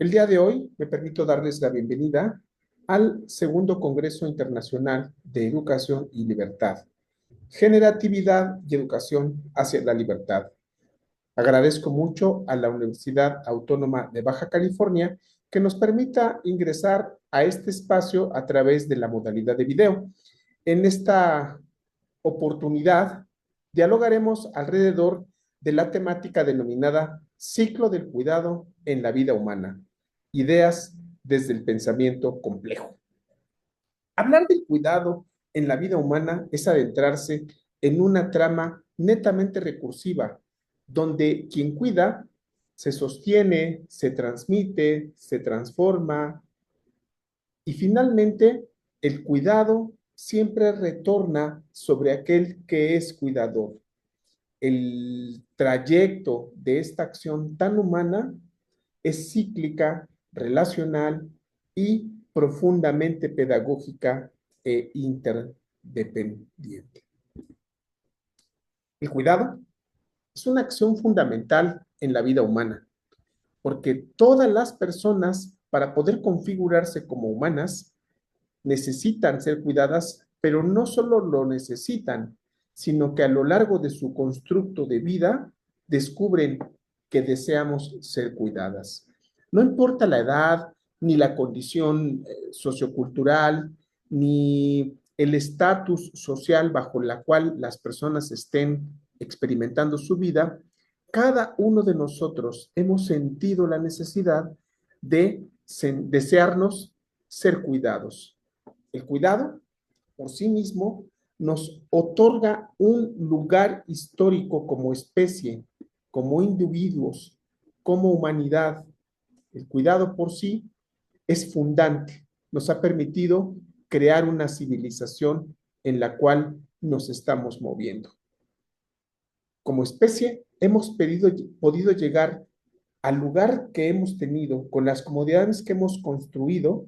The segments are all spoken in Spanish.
El día de hoy me permito darles la bienvenida al segundo Congreso Internacional de Educación y Libertad, Generatividad y Educación hacia la Libertad. Agradezco mucho a la Universidad Autónoma de Baja California que nos permita ingresar a este espacio a través de la modalidad de video. En esta oportunidad, dialogaremos alrededor de la temática denominada Ciclo del cuidado en la vida humana, ideas desde el pensamiento complejo. Hablar del cuidado en la vida humana es adentrarse en una trama netamente recursiva, donde quien cuida se sostiene, se transmite, se transforma y finalmente el cuidado siempre retorna sobre aquel que es cuidador. El trayecto de esta acción tan humana es cíclica, relacional y profundamente pedagógica e interdependiente. El cuidado es una acción fundamental en la vida humana, porque todas las personas, para poder configurarse como humanas, necesitan ser cuidadas, pero no solo lo necesitan, sino que a lo largo de su constructo de vida descubren que deseamos ser cuidadas. No importa la edad, ni la condición sociocultural, ni el estatus social bajo la cual las personas estén experimentando su vida, cada uno de nosotros hemos sentido la necesidad de desearnos ser cuidados. El cuidado por sí mismo nos otorga un lugar histórico como especie, como individuos, como humanidad. El cuidado por sí es fundante, nos ha permitido crear una civilización en la cual nos estamos moviendo. Como especie, hemos podido llegar al lugar que hemos tenido, con las comodidades que hemos construido,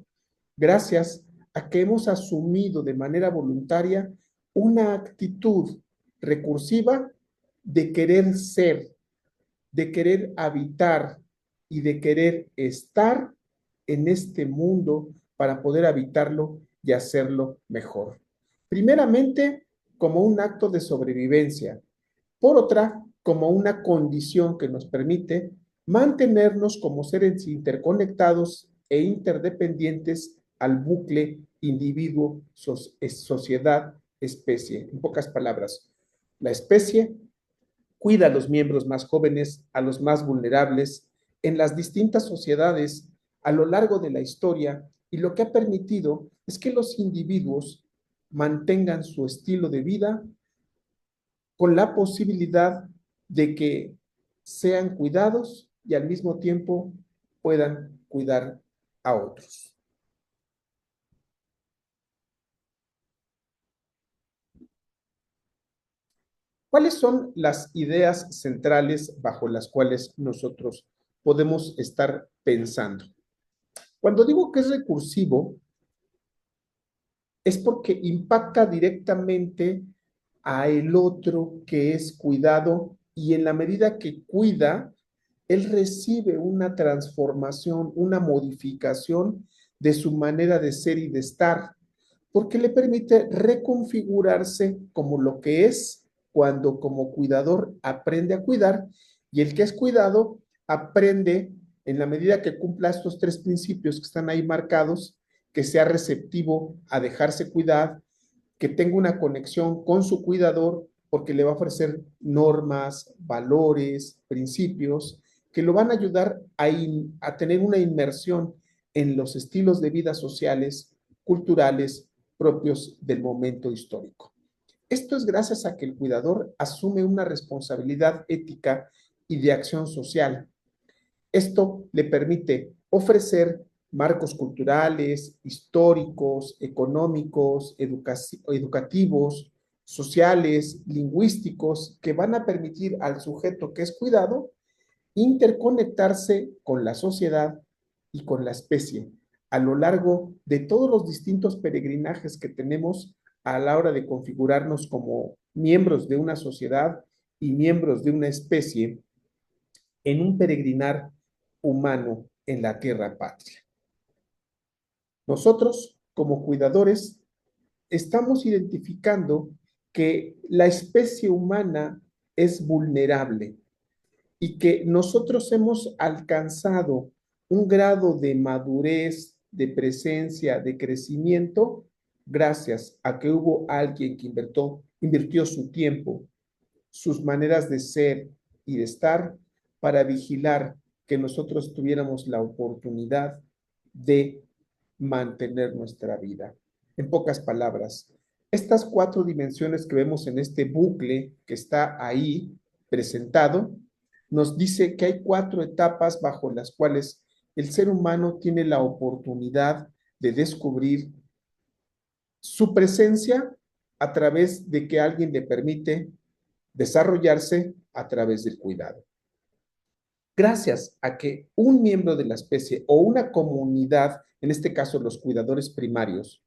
gracias a que hemos asumido de manera voluntaria una actitud recursiva de querer ser, de querer habitar y de querer estar en este mundo para poder habitarlo y hacerlo mejor. Primeramente, como un acto de sobrevivencia. Por otra, como una condición que nos permite mantenernos como seres interconectados e interdependientes al bucle individuo, sociedad, especie. En pocas palabras, la especie cuida a los miembros más jóvenes, a los más vulnerables, en las distintas sociedades a lo largo de la historia, y lo que ha permitido es que los individuos mantengan su estilo de vida con la posibilidad de que sean cuidados y al mismo tiempo puedan cuidar a otros. ¿Cuáles son las ideas centrales bajo las cuales nosotros podemos estar pensando? Cuando digo que es recursivo, es porque impacta directamente a el otro que es cuidado, y en la medida que cuida, él recibe una transformación, una modificación de su manera de ser y de estar, porque le permite reconfigurarse como lo que es cuando como cuidador aprende a cuidar, y el que es cuidado aprende, en la medida que cumpla estos tres principios que están ahí marcados, que sea receptivo a dejarse cuidar, que tenga una conexión con su cuidador, porque le va a ofrecer normas, valores, principios que lo van a ayudar a tener una inmersión en los estilos de vida sociales, culturales, propios del momento histórico. Esto es gracias a que el cuidador asume una responsabilidad ética y de acción social. Esto le permite ofrecer marcos culturales, históricos, económicos, educativos, sociales, lingüísticos, que van a permitir al sujeto que es cuidado interconectarse con la sociedad y con la especie a lo largo de todos los distintos peregrinajes que tenemos a la hora de configurarnos como miembros de una sociedad y miembros de una especie en un peregrinar humano en la tierra patria. Nosotros, como cuidadores, estamos identificando que la especie humana es vulnerable y que nosotros hemos alcanzado un grado de madurez, de presencia, de crecimiento, gracias a que hubo alguien que invirtió su tiempo, sus maneras de ser y de estar para vigilar que nosotros tuviéramos la oportunidad de mantener nuestra vida. En pocas palabras, estas 4 dimensiones que vemos en este bucle que está ahí presentado, nos dice que hay 4 etapas bajo las cuales el ser humano tiene la oportunidad de descubrir su presencia a través de que alguien le permite desarrollarse a través del cuidado. Gracias a que un miembro de la especie o una comunidad, en este caso los cuidadores primarios,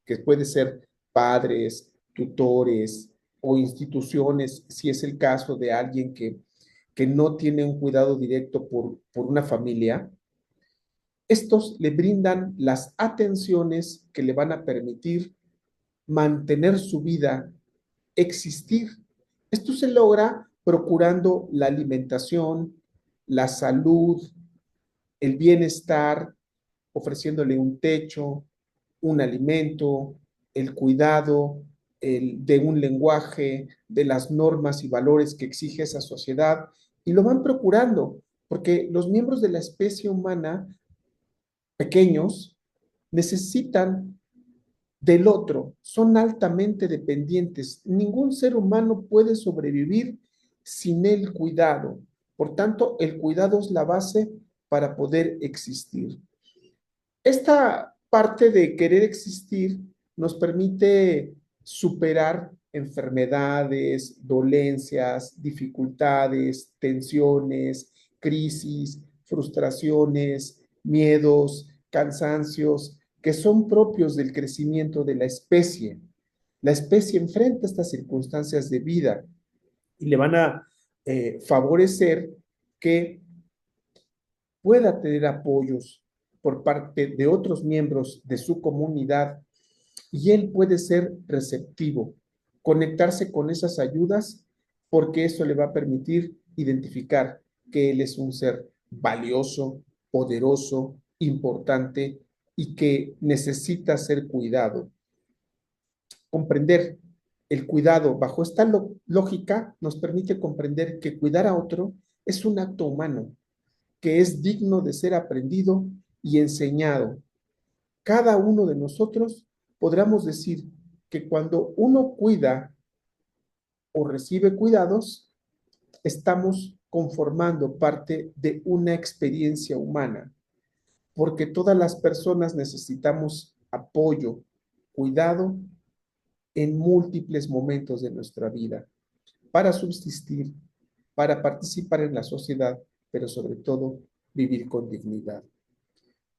que puede ser padres, tutores o instituciones, si es el caso de alguien que no tiene un cuidado directo por una familia, estos le brindan las atenciones que le van a permitir mantener su vida, existir. Esto se logra procurando la alimentación, la salud, el bienestar, ofreciéndole un techo, un alimento, el cuidado de un lenguaje, de las normas y valores que exige esa sociedad, y lo van procurando, porque los miembros de la especie humana pequeños necesitan del otro, son altamente dependientes. Ningún ser humano puede sobrevivir sin el cuidado. Por tanto, el cuidado es la base para poder existir. Esta parte de querer existir nos permite superar enfermedades, dolencias, dificultades, tensiones, crisis, frustraciones, miedos, cansancios, que son propios del crecimiento de la especie. La especie enfrenta estas circunstancias de vida y le van a favorecer que pueda tener apoyos por parte de otros miembros de su comunidad y él puede ser receptivo, conectarse con esas ayudas porque eso le va a permitir identificar que él es un ser valioso, poderoso, importante y que necesita ser cuidado. Comprender el cuidado bajo esta lógica nos permite comprender que cuidar a otro es un acto humano, que es digno de ser aprendido y enseñado. Cada uno de nosotros podríamos decir que cuando uno cuida o recibe cuidados, estamos conformando parte de una experiencia humana, porque todas las personas necesitamos apoyo, cuidado en múltiples momentos de nuestra vida para subsistir, para participar en la sociedad, pero sobre todo vivir con dignidad.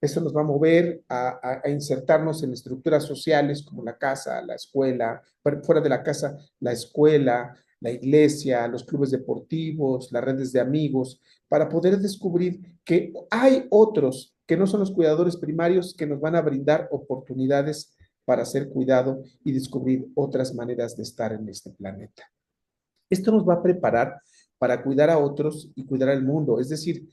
Eso nos va a mover a insertarnos en estructuras sociales como la casa, la escuela, fuera de la casa, la escuela, la iglesia, los clubes deportivos, las redes de amigos, para poder descubrir que hay otros que no son los cuidadores primarios que nos van a brindar oportunidades para ser cuidado y descubrir otras maneras de estar en este planeta. Esto nos va a preparar para cuidar a otros y cuidar al mundo. Es decir,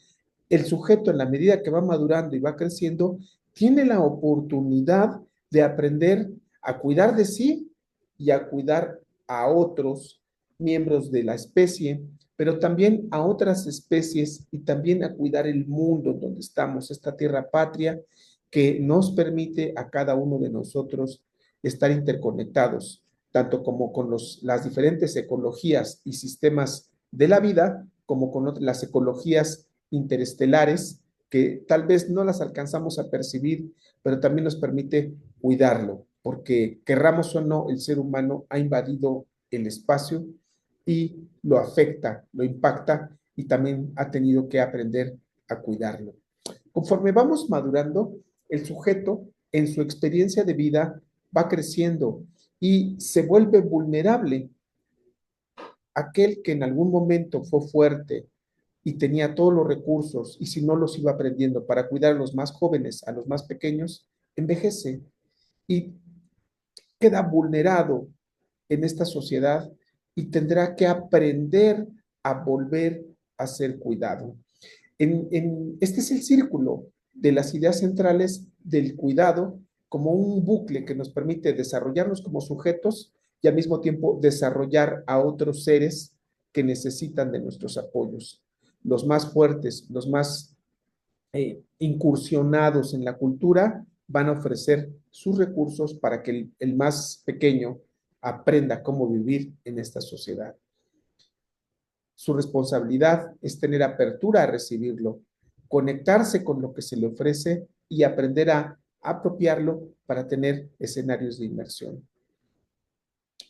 el sujeto en la medida que va madurando y va creciendo, tiene la oportunidad de aprender a cuidar de sí y a cuidar a otros miembros de la especie, pero también a otras especies y también a cuidar el mundo donde estamos, esta tierra patria que nos permite a cada uno de nosotros estar interconectados, tanto como con las diferentes ecologías y sistemas de la vida, como con las ecologías interestelares, que tal vez no las alcanzamos a percibir, pero también nos permite cuidarlo, porque querramos o no, el ser humano ha invadido el espacio y lo afecta, lo impacta y también ha tenido que aprender a cuidarlo. Conforme vamos madurando, el sujeto en su experiencia de vida va creciendo y se vuelve vulnerable. Aquel que en algún momento fue fuerte, y tenía todos los recursos, y si no los iba aprendiendo para cuidar a los más jóvenes, a los más pequeños, envejece y queda vulnerado en esta sociedad y tendrá que aprender a volver a ser cuidado. Este es el círculo de las ideas centrales del cuidado como un bucle que nos permite desarrollarnos como sujetos y al mismo tiempo desarrollar a otros seres que necesitan de nuestros apoyos. Los más fuertes, los más incursionados en la cultura van a ofrecer sus recursos para que el más pequeño aprenda cómo vivir en esta sociedad. Su responsabilidad es tener apertura a recibirlo, conectarse con lo que se le ofrece y aprender a apropiarlo para tener escenarios de inmersión.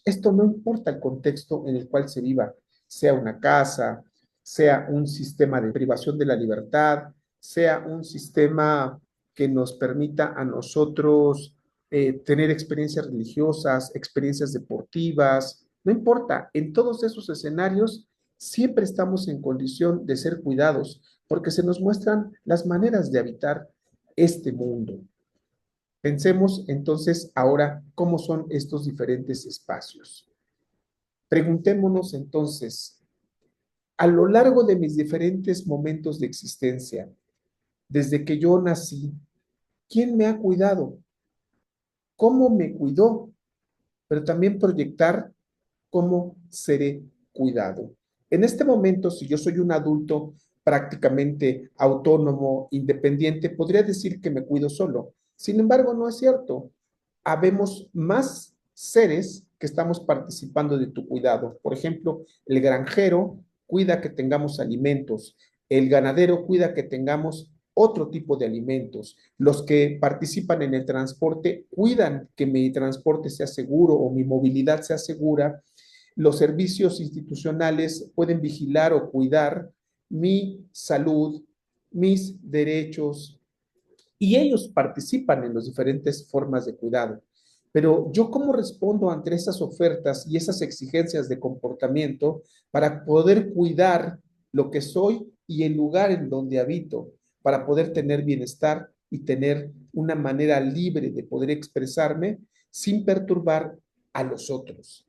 Esto no importa el contexto en el cual se viva, sea una casa, sea un sistema de privación de la libertad, sea un sistema que nos permita a nosotros tener experiencias religiosas, experiencias deportivas, no importa, en todos esos escenarios siempre estamos en condición de ser cuidados porque se nos muestran las maneras de habitar este mundo. Pensemos entonces ahora cómo son estos diferentes espacios. Preguntémonos entonces, a lo largo de mis diferentes momentos de existencia, desde que yo nací, ¿quién me ha cuidado? ¿Cómo me cuidó? Pero también proyectar cómo seré cuidado. En este momento, si yo soy un adulto prácticamente autónomo, independiente, podría decir que me cuido solo. Sin embargo, no es cierto. Habemos más seres que estamos participando de tu cuidado. Por ejemplo, el granjero cuida que tengamos alimentos, el ganadero cuida que tengamos otro tipo de alimentos. Los que participan en el transporte cuidan que mi transporte sea seguro o mi movilidad sea segura. Los servicios institucionales pueden vigilar o cuidar mi salud, mis derechos, y ellos participan en las diferentes formas de cuidado. Pero yo cómo respondo ante esas ofertas y esas exigencias de comportamiento para poder cuidar lo que soy y el lugar en donde habito, para poder tener bienestar y tener una manera libre de poder expresarme sin perturbar a los otros.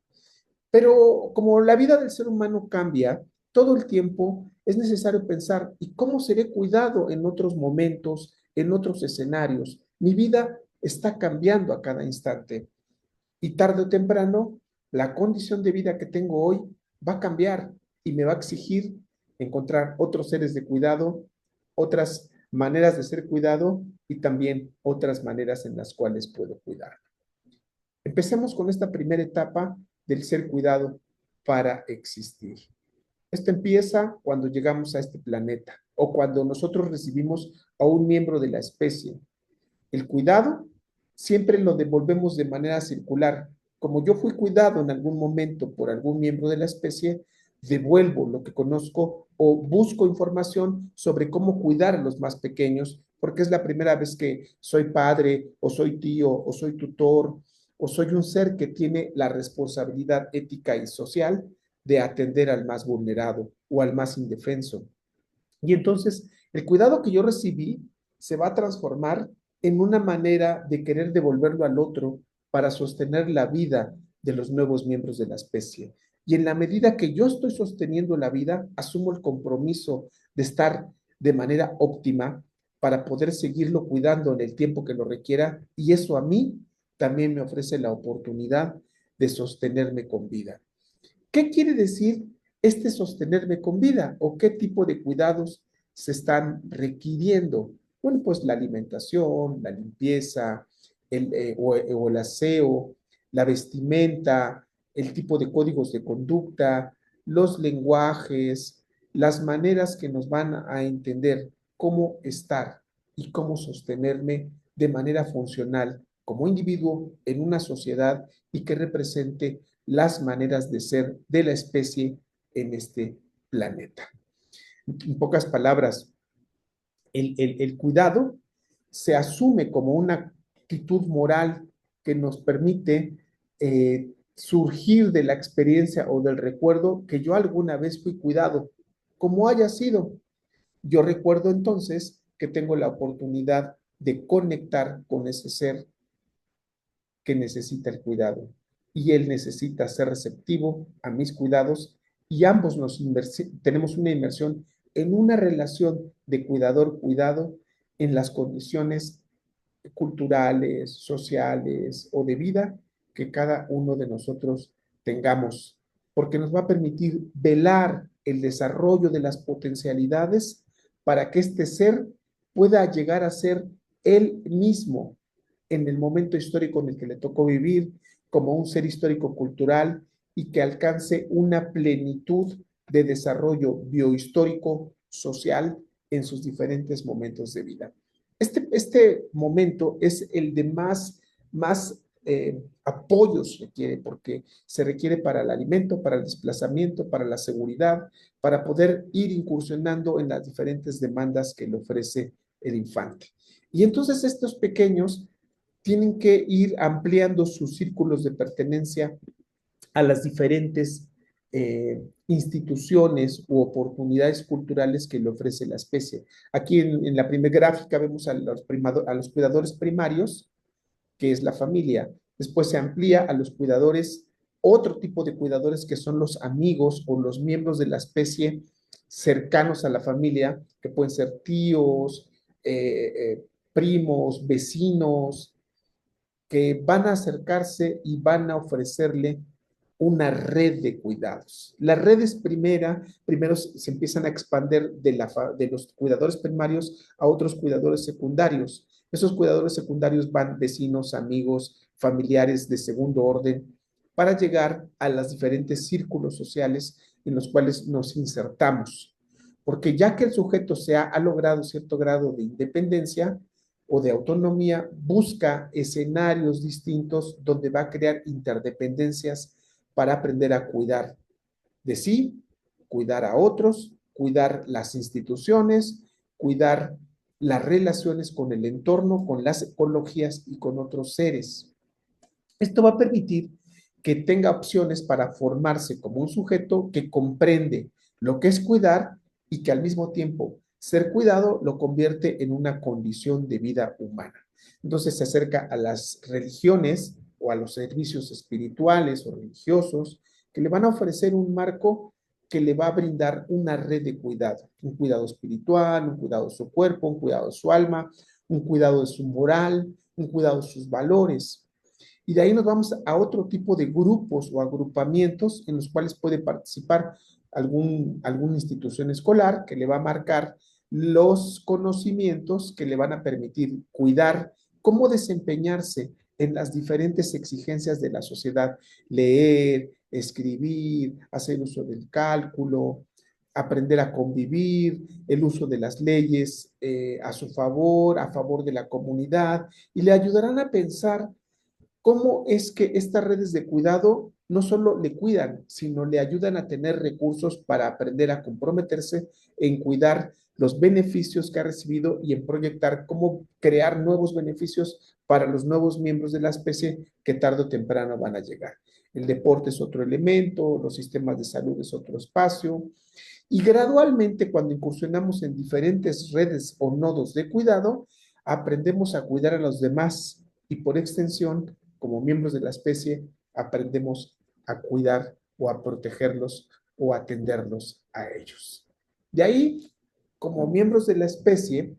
Pero como la vida del ser humano cambia todo el tiempo, es necesario pensar, ¿y cómo seré cuidado en otros momentos, en otros escenarios? Mi vida está cambiando a cada instante y tarde o temprano la condición de vida que tengo hoy va a cambiar y me va a exigir encontrar otros seres de cuidado, otras maneras de ser cuidado y también otras maneras en las cuales puedo cuidar. Empecemos con esta primera etapa del ser cuidado para existir. Esto empieza cuando llegamos a este planeta o cuando nosotros recibimos a un miembro de la especie. El cuidado siempre lo devolvemos de manera circular. Como yo fui cuidado en algún momento por algún miembro de la especie, devuelvo lo que conozco o busco información sobre cómo cuidar a los más pequeños, porque es la primera vez que soy padre o soy tío o soy tutor o soy un ser que tiene la responsabilidad ética y social de atender al más vulnerado o al más indefenso. Y entonces el cuidado que yo recibí se va a transformar en una manera de querer devolverlo al otro para sostener la vida de los nuevos miembros de la especie. Y en la medida que yo estoy sosteniendo la vida, asumo el compromiso de estar de manera óptima para poder seguirlo cuidando en el tiempo que lo requiera. Y eso a mí también me ofrece la oportunidad de sostenerme con vida. ¿Qué quiere decir este sostenerme con vida o qué tipo de cuidados se están requiriendo? Bueno, pues la alimentación, la limpieza, o el aseo, la vestimenta, el tipo de códigos de conducta, los lenguajes, las maneras que nos van a entender cómo estar y cómo sostenerme de manera funcional como individuo en una sociedad y que represente las maneras de ser de la especie en este planeta. En pocas palabras, el cuidado se asume como una actitud moral que nos permite surgir de la experiencia o del recuerdo que yo alguna vez fui cuidado como haya sido. Yo recuerdo entonces que tengo la oportunidad de conectar con ese ser que necesita el cuidado y él necesita ser receptivo a mis cuidados y ambos tenemos una inmersión en una relación de cuidador-cuidado en las condiciones culturales, sociales o de vida que cada uno de nosotros tengamos, porque nos va a permitir velar el desarrollo de las potencialidades para que este ser pueda llegar a ser él mismo en el momento histórico en el que le tocó vivir, como un ser histórico cultural y que alcance una plenitud de desarrollo biohistórico social en sus diferentes momentos de vida. Este momento es el de más apoyos requiere, porque se requiere para el alimento, para el desplazamiento, para la seguridad, para poder ir incursionando en las diferentes demandas que le ofrece el infante. Y entonces estos pequeños tienen que ir ampliando sus círculos de pertenencia a las diferentes instituciones u oportunidades culturales que le ofrece la especie. Aquí en la primera gráfica vemos a los cuidadores primarios, que es la familia. Después se amplía a los cuidadores, otro tipo de cuidadores que son los amigos o los miembros de la especie cercanos a la familia, que pueden ser tíos, primos, vecinos, que van a acercarse y van a ofrecerle una red de cuidados. Las redes primero se empiezan a expandir de los cuidadores primarios a otros cuidadores secundarios. Esos cuidadores secundarios van vecinos, amigos, familiares de segundo orden, para llegar a los diferentes círculos sociales en los cuales nos insertamos. Porque ya que el sujeto ha logrado cierto grado de independencia, o de autonomía, busca escenarios distintos donde va a crear interdependencias para aprender a cuidar de sí, cuidar a otros, cuidar las instituciones, cuidar las relaciones con el entorno, con las ecologías y con otros seres. Esto va a permitir que tenga opciones para formarse como un sujeto que comprende lo que es cuidar y que al mismo tiempo ser cuidado lo convierte en una condición de vida humana. Entonces se acerca a las religiones o a los servicios espirituales o religiosos que le van a ofrecer un marco que le va a brindar una red de cuidado, un cuidado espiritual, un cuidado de su cuerpo, un cuidado de su alma, un cuidado de su moral, un cuidado de sus valores. Y de ahí nos vamos a otro tipo de grupos o agrupamientos en los cuales puede participar alguna institución escolar que le va a marcar los conocimientos que le van a permitir cuidar cómo desempeñarse en las diferentes exigencias de la sociedad, leer, escribir, hacer uso del cálculo, aprender a convivir, el uso de las leyes a favor de la comunidad, y le ayudarán a pensar cómo es que estas redes de cuidado no solo le cuidan, sino le ayudan a tener recursos para aprender a comprometerse en cuidar los beneficios que ha recibido y en proyectar cómo crear nuevos beneficios para los nuevos miembros de la especie que tarde o temprano van a llegar. El deporte es otro elemento, los sistemas de salud es otro espacio, y gradualmente cuando incursionamos en diferentes redes o nodos de cuidado, aprendemos a cuidar a los demás y por extensión como miembros de la especie, aprendemos a cuidar o a protegerlos o atenderlos a ellos. De ahí, como miembros de la especie,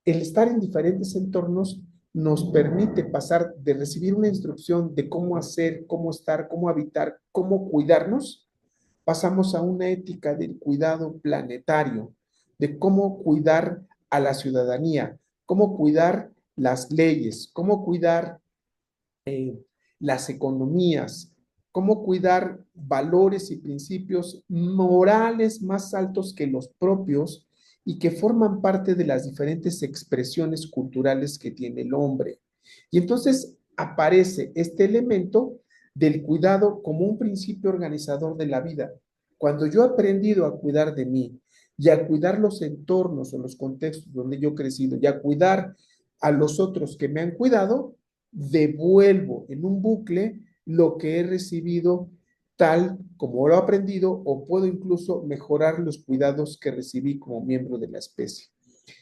el estar en diferentes entornos nos permite pasar de recibir una instrucción de cómo hacer, cómo estar, cómo habitar, cómo cuidarnos, pasamos a una ética del cuidado planetario, de cómo cuidar a la ciudadanía, cómo cuidar las leyes, cómo cuidar las economías, cómo cuidar valores y principios morales más altos que los propios y que forman parte de las diferentes expresiones culturales que tiene el hombre. Y entonces aparece este elemento del cuidado como un principio organizador de la vida. Cuando yo he aprendido a cuidar de mí y a cuidar los entornos o los contextos donde yo he crecido y a cuidar a los otros que me han cuidado, devuelvo en un bucle lo que he recibido tal como lo he aprendido o puedo incluso mejorar los cuidados que recibí como miembro de la especie.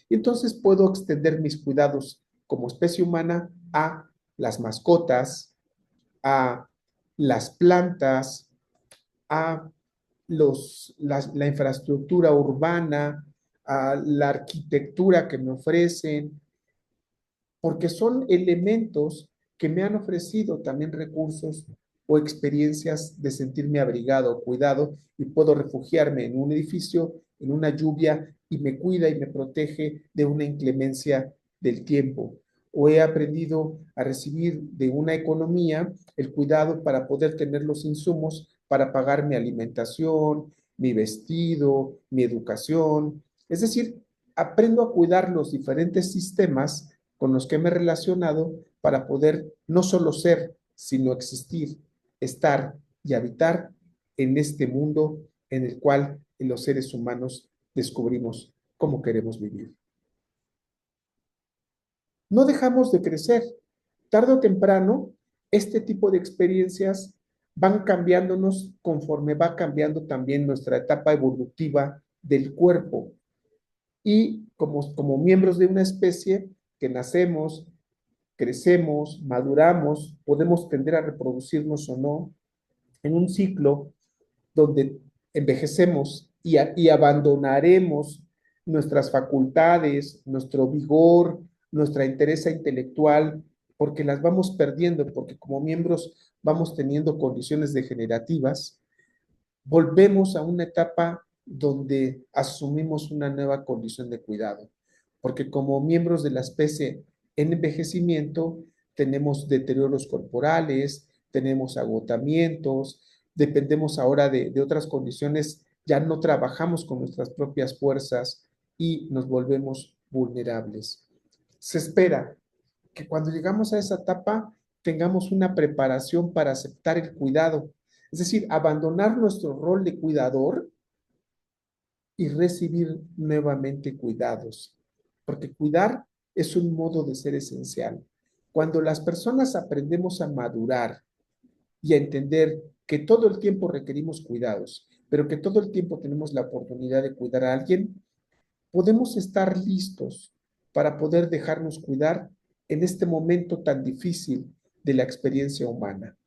Y entonces puedo extender mis cuidados como especie humana a las mascotas, a las plantas, a la infraestructura urbana, a la arquitectura que me ofrecen, porque son elementos que me han ofrecido también recursos o experiencias de sentirme abrigado o cuidado y puedo refugiarme en un edificio, en una lluvia y me cuida y me protege de una inclemencia del tiempo. O he aprendido a recibir de una economía el cuidado para poder tener los insumos para pagar mi alimentación, mi vestido, mi educación. Es decir, aprendo a cuidar los diferentes sistemas con los que me he relacionado para poder no solo ser, sino existir, estar y habitar en este mundo en el cual los seres humanos descubrimos cómo queremos vivir. No dejamos de crecer. Tarde o temprano, este tipo de experiencias van cambiándonos conforme va cambiando también nuestra etapa evolutiva del cuerpo. Y como miembros de una especie que nacemos, crecemos, maduramos, podemos tender a reproducirnos o no en un ciclo donde envejecemos y abandonaremos nuestras facultades, nuestro vigor, nuestra interés intelectual, porque las vamos perdiendo, porque como miembros vamos teniendo condiciones degenerativas, volvemos a una etapa donde asumimos una nueva condición de cuidado, porque como miembros de la especie en envejecimiento tenemos deterioros corporales, tenemos agotamientos, dependemos ahora de otras condiciones, ya no trabajamos con nuestras propias fuerzas y nos volvemos vulnerables. Se espera que cuando llegamos a esa etapa tengamos una preparación para aceptar el cuidado, es decir, abandonar nuestro rol de cuidador y recibir nuevamente cuidados, porque cuidar es un modo de ser esencial. Cuando las personas aprendemos a madurar y a entender que todo el tiempo requerimos cuidados, pero que todo el tiempo tenemos la oportunidad de cuidar a alguien, podemos estar listos para poder dejarnos cuidar en este momento tan difícil de la experiencia humana.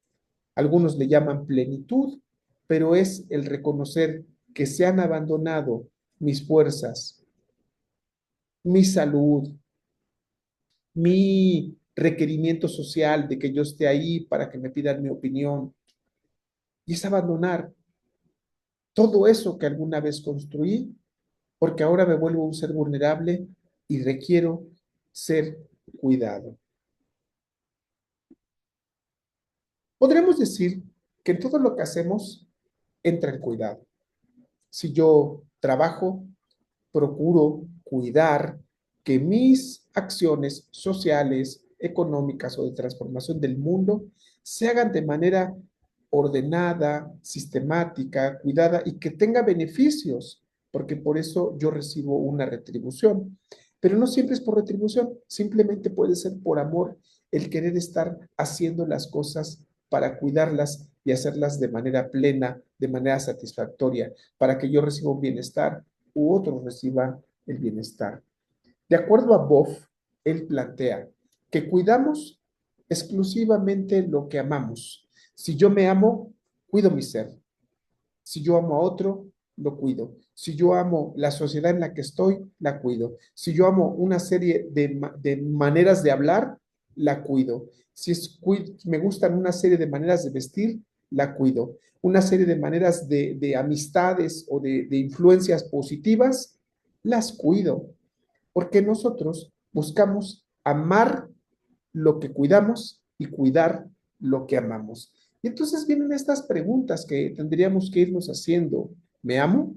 Algunos le llaman plenitud, pero es el reconocer que se han abandonado mis fuerzas, mi salud, mi requerimiento social de que yo esté ahí para que me pidan mi opinión. Y es abandonar todo eso que alguna vez construí, porque ahora me vuelvo un ser vulnerable y requiero ser cuidado. Podremos decir que en todo lo que hacemos entra el cuidado. Si yo trabajo, procuro cuidar que mis acciones sociales, económicas o de transformación del mundo se hagan de manera ordenada, sistemática, cuidada y que tenga beneficios, porque por eso yo recibo una retribución. Pero no siempre es por retribución, simplemente puede ser por amor el querer estar haciendo las cosas para cuidarlas y hacerlas de manera plena, de manera satisfactoria, para que yo reciba un bienestar u otros reciban el bienestar. De acuerdo a Boff, él plantea que cuidamos exclusivamente lo que amamos. Si yo me amo, cuido mi ser. Si yo amo a otro, lo cuido. Si yo amo la sociedad en la que estoy, la cuido. Si yo amo una serie de maneras de hablar, la cuido. Si me gustan una serie de maneras de vestir, la cuido. Una serie de maneras de amistades o de influencias positivas, las cuido. Porque nosotros buscamos amar lo que cuidamos y cuidar lo que amamos. Y entonces vienen estas preguntas que tendríamos que irnos haciendo. ¿Me amo?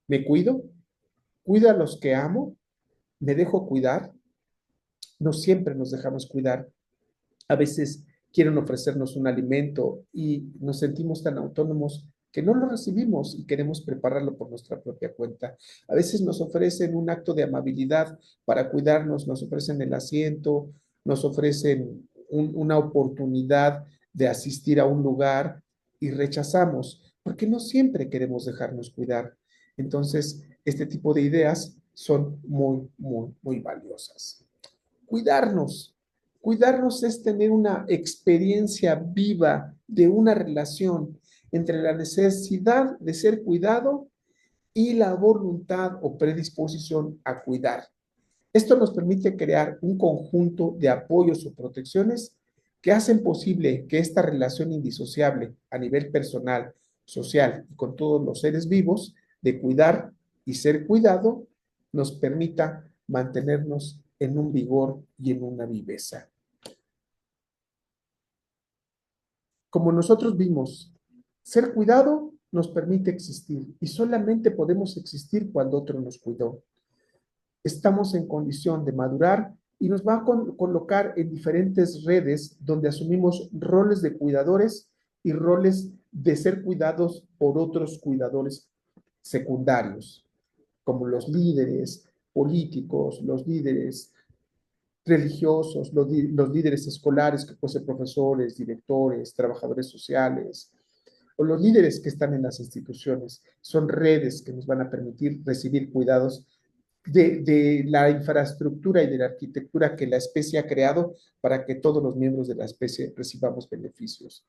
¿Me cuido? ¿Cuido a los que amo? ¿Me dejo cuidar? No siempre nos dejamos cuidar. A veces quieren ofrecernos un alimento y nos sentimos tan autónomos que no lo recibimos y queremos prepararlo por nuestra propia cuenta. A veces nos ofrecen un acto de amabilidad para cuidarnos, nos ofrecen el asiento, nos ofrecen una oportunidad de asistir a un lugar y rechazamos, porque no siempre queremos dejarnos cuidar. Entonces, este tipo de ideas son muy, muy, muy valiosas. Cuidarnos. Cuidarnos es tener una experiencia viva de una relación entre la necesidad de ser cuidado y la voluntad o predisposición a cuidar. Esto nos permite crear un conjunto de apoyos o protecciones que hacen posible que esta relación indisociable a nivel personal, social y con todos los seres vivos, de cuidar y ser cuidado, nos permita mantenernos en un vigor y en una viveza. Como nosotros vimos, ser cuidado nos permite existir y solamente podemos existir cuando otro nos cuidó. Estamos en condición de madurar y nos va a colocar en diferentes redes donde asumimos roles de cuidadores y roles de ser cuidados por otros cuidadores secundarios, como los líderes políticos, los líderes religiosos, los líderes escolares, que pueden ser profesores, directores, trabajadores sociales, o los líderes que están en las instituciones. Son redes que nos van a permitir recibir cuidados de la infraestructura y de la arquitectura que la especie ha creado para que todos los miembros de la especie recibamos beneficios.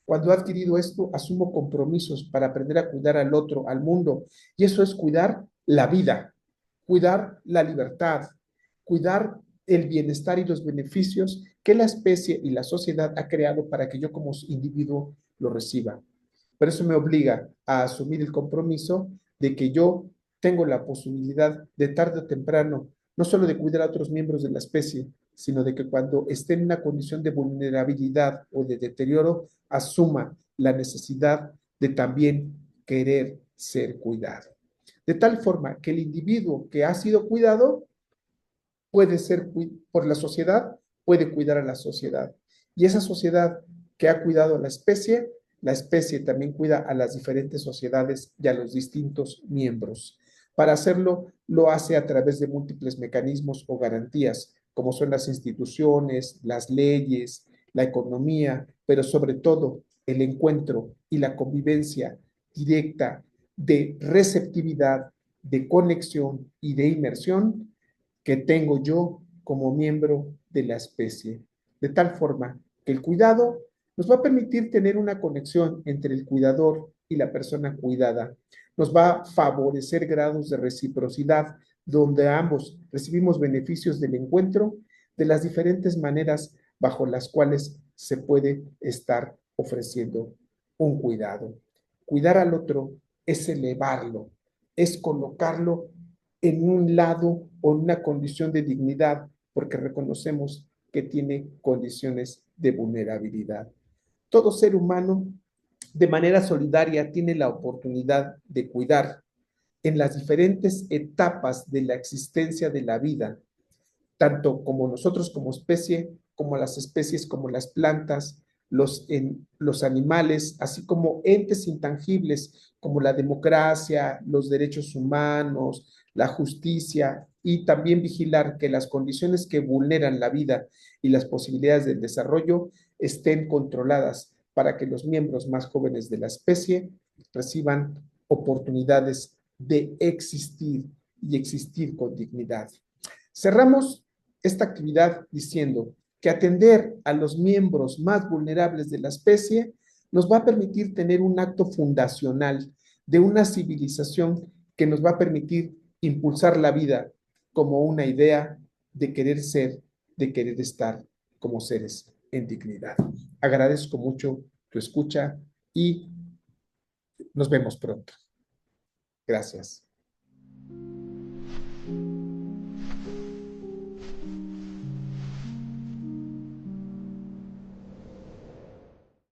Cuando he adquirido esto, asumo compromisos para aprender a cuidar al otro, al mundo, y eso es cuidar la vida, cuidar la libertad, cuidar el bienestar y los beneficios que la especie y la sociedad ha creado para que yo como individuo lo reciba. Por eso me obliga a asumir el compromiso de que yo tengo la posibilidad de tarde o temprano, no solo de cuidar a otros miembros de la especie, sino de que cuando esté en una condición de vulnerabilidad o de deterioro, asuma la necesidad de también querer ser cuidado. De tal forma que el individuo que ha sido cuidado puede ser por la sociedad, puede cuidar a la sociedad. Y esa sociedad que ha cuidado a la especie también cuida a las diferentes sociedades y a los distintos miembros. Para hacerlo, lo hace a través de múltiples mecanismos o garantías, como son las instituciones, las leyes, la economía, pero sobre todo el encuentro y la convivencia directa de receptividad, de conexión y de inmersión que tengo yo como miembro de la especie. De tal forma que el cuidado nos va a permitir tener una conexión entre el cuidador y la persona cuidada. Nos va a favorecer grados de reciprocidad donde ambos recibimos beneficios del encuentro de las diferentes maneras bajo las cuales se puede estar ofreciendo un cuidado. Cuidar al otro es elevarlo, es colocarlo en un lado o en una condición de dignidad, porque reconocemos que tiene condiciones de vulnerabilidad. Todo ser humano, de manera solidaria, tiene la oportunidad de cuidar en las diferentes etapas de la existencia de la vida, tanto como nosotros como especie, como las especies, como las plantas, los animales, así como entes intangibles como la democracia, los derechos humanos, la justicia, y también vigilar que las condiciones que vulneran la vida y las posibilidades del desarrollo estén controladas para que los miembros más jóvenes de la especie reciban oportunidades de existir y existir con dignidad. Cerramos esta actividad diciendo que atender a los miembros más vulnerables de la especie nos va a permitir tener un acto fundacional de una civilización que nos va a permitir impulsar la vida como una idea de querer ser, de querer estar como seres en dignidad. Agradezco mucho tu escucha y nos vemos pronto. Gracias.